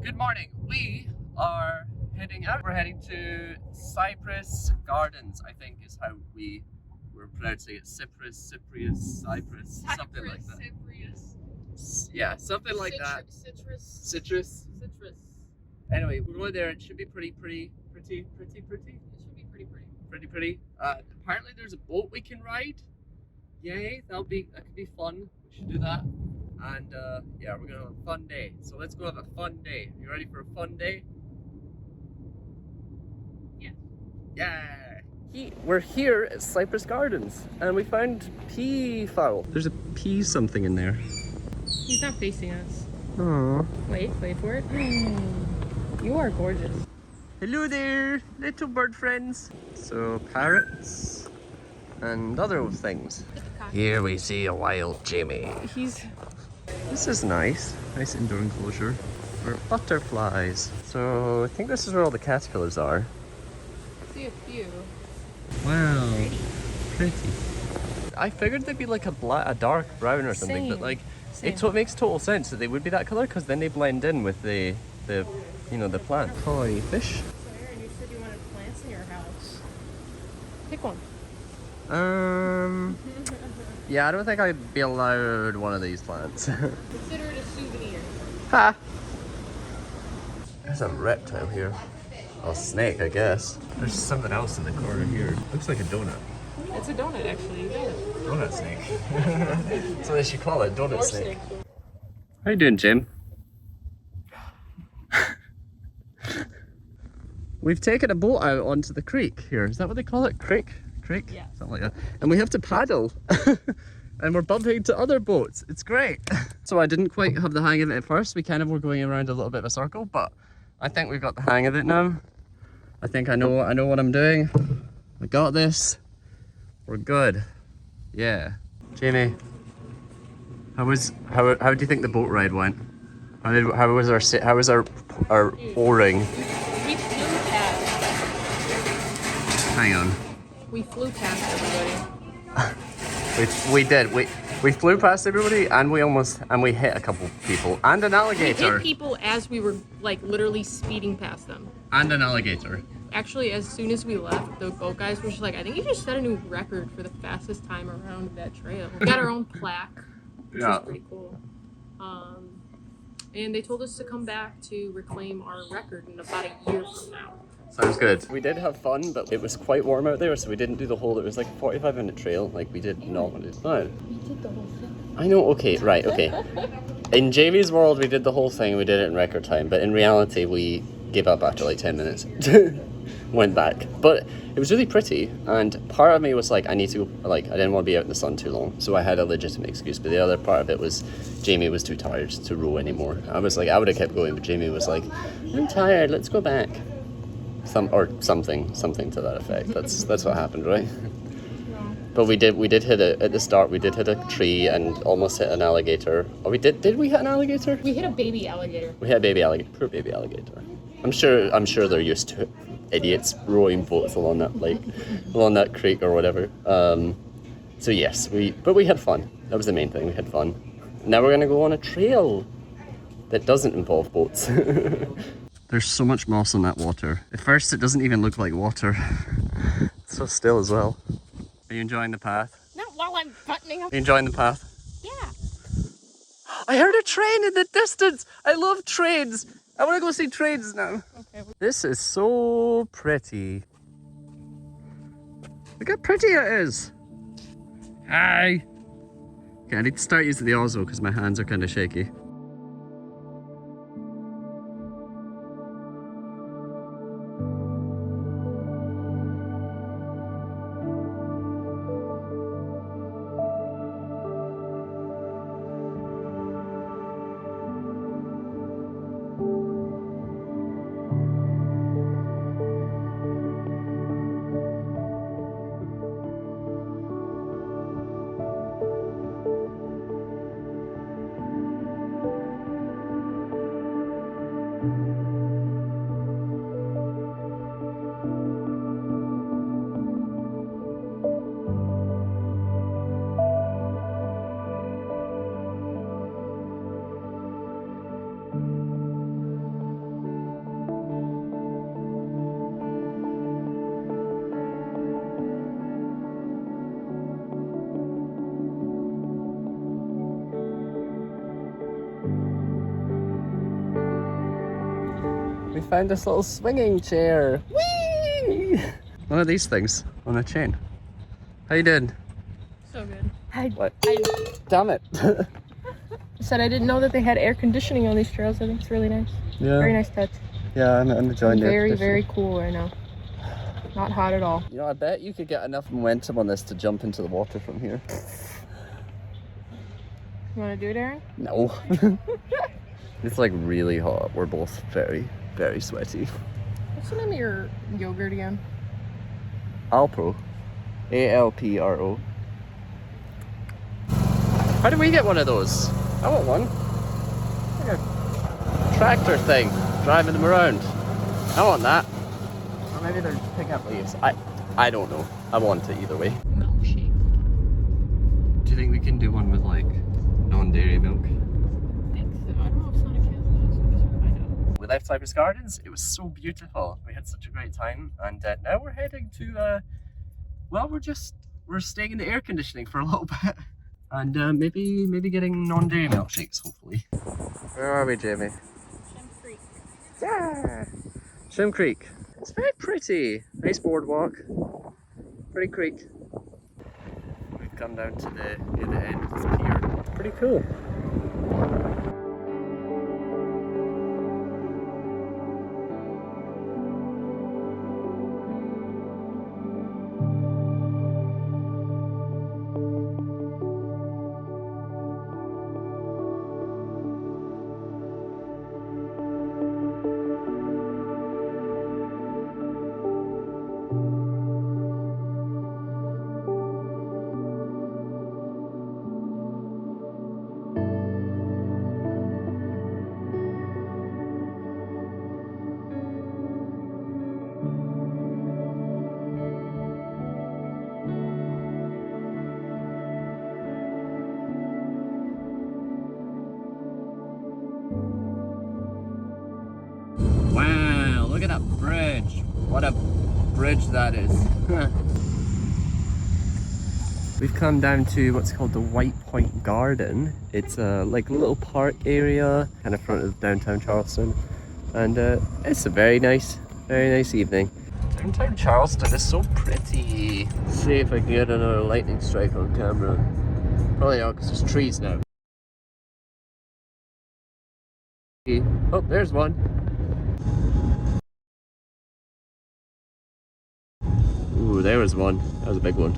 Good morning. We are heading out. We're heading to Cypress Gardens, I think is how we were pronouncing it. Cypress, something like that. Yeah, something like that. Citrus. Anyway, we're going there. It should be pretty. It should be pretty. Apparently there's a boat we can ride. Yay, that could be fun. We should do that. And yeah, we're gonna have a fun day. So let's go have a fun day. You ready for a fun day? Yeah. Yeah. We're here at Cypress Gardens and we found peafowl. There's a pea something in there. He's not facing us. Aww. Wait for it. You are gorgeous. Hello there, little bird friends. So parrots and other things. Here we see a wild Jimmy. This is nice indoor enclosure for butterflies. So I think this is where all the caterpillars are. I see a few. Wow, pretty. I figured they'd be like a dark brown or something, but like it makes total sense that they would be that color because then they blend in with the plant. Koi fish. So Aaron, you said you wanted plants in your house. Pick one. Yeah, I don't think I'd be allowed one of these plants. Consider it a souvenir. Ha! There's a reptile here. A snake, I guess. There's something else in the corner here. Looks like a donut. It's a donut, actually. You got it. Donut snake. So they should call it donut snake. How you doing, Jim? We've taken a boat out onto the creek here. Is that what they call it? Creek? Yeah. Something like that. And we have to paddle. And we're bumping into other boats. It's great. So I didn't quite have the hang of it at first. We kind of were going around a little bit of a circle, but I think we've got the hang of it now. I think I know what I'm doing. I got this. We're good. Yeah. Jamie, how do you think the boat ride went? How was our O-ring? We flew past. Hang on. We flew past everybody. We did. We flew past everybody and we hit a couple people and an alligator. We hit people as we were like literally speeding past them. And an alligator. Actually, as soon as we left, the boat guys were just like, I think you just set a new record for the fastest time around that trail. We got our own plaque, which was pretty cool. And they told us to come back to reclaim our record in about a year from now. Sounds good. We did have fun, but it was quite warm out there, so we didn't do the whole. It was like a 45-minute trail. Like we did not want to do that. We did the whole thing. I know. Okay, right. Okay. In Jamie's world, we did the whole thing. We did it in record time, but in reality, we gave up after like 10 minutes. Went back, but it was really pretty. And part of me was like, I need to go. Like, I didn't want to be out in the sun too long, so I had a legitimate excuse. But the other part of it was, Jamie was too tired to row anymore. I was like, I would have kept going, but Jamie was like, I'm tired. Let's go back. Something to that effect. That's what happened, right? But we did hit at the start. We did hit a tree and almost hit an alligator. Oh, we did we hit an alligator? We hit a baby alligator. We hit a baby alligator. Poor baby alligator. I'm sure they're used to it. Idiots rowing boats along that creek or whatever. So yes, but we had fun. That was the main thing. We had fun. Now we're gonna go on a trail that doesn't involve boats. There's so much moss on that water. At first it doesn't even look like water. It's so still as well. Are you enjoying the path? Not while I'm buttoning up. Are you enjoying the path? Yeah. I heard a train in the distance! I love trains! I want to go see trains now. Okay. This is so pretty. Look how pretty it is. Hi! Okay, I need to start using the Osmo because my hands are kind of shaky. We found this little swinging chair. Whee! One of these things on a chain. How you doing? So good. What? Damn it. I said I didn't know that they had air conditioning on these trails. I think it's really nice. Yeah. Very nice touch. Yeah, I'm enjoying it. Very, very cool right now. Not hot at all. You know, I bet you could get enough momentum on this to jump into the water from here. You want to do it, Aaron? No. It's like really hot. We're both very, very sweaty. What's the name of your yogurt again? Alpro. A-L-P-R-O. How do we get one of those? I want one. Like a tractor thing, driving them around. I want that. Or maybe they're picking up leaves. I don't know. I want it either way. Milkshake. Do you think we can do one with like non-dairy milk? I think so. I don't know if Sonic has those. I guess we'll find out. We left Cypress Gardens. It was so beautiful. We had such a great time, and now we're heading to. Well, we're staying in the air conditioning for a little bit, and maybe getting non-dairy milkshakes. Hopefully. Where are we, Jamie? Shem Creek. Yeah. Shem Creek. It's very pretty. Nice boardwalk. Pretty creek. We've come down to the end of this pier. Pretty cool. Wow, look at that bridge. What a bridge that is. We've come down to what's called the White Point Garden. It's a like little park area, kind of front of downtown Charleston. And it's a very nice evening. Downtown Charleston is so pretty. Let's see if I can get another lightning strike on camera. Probably not because there's trees now. Oh, there's one. Ooh, there was one. That was a big one.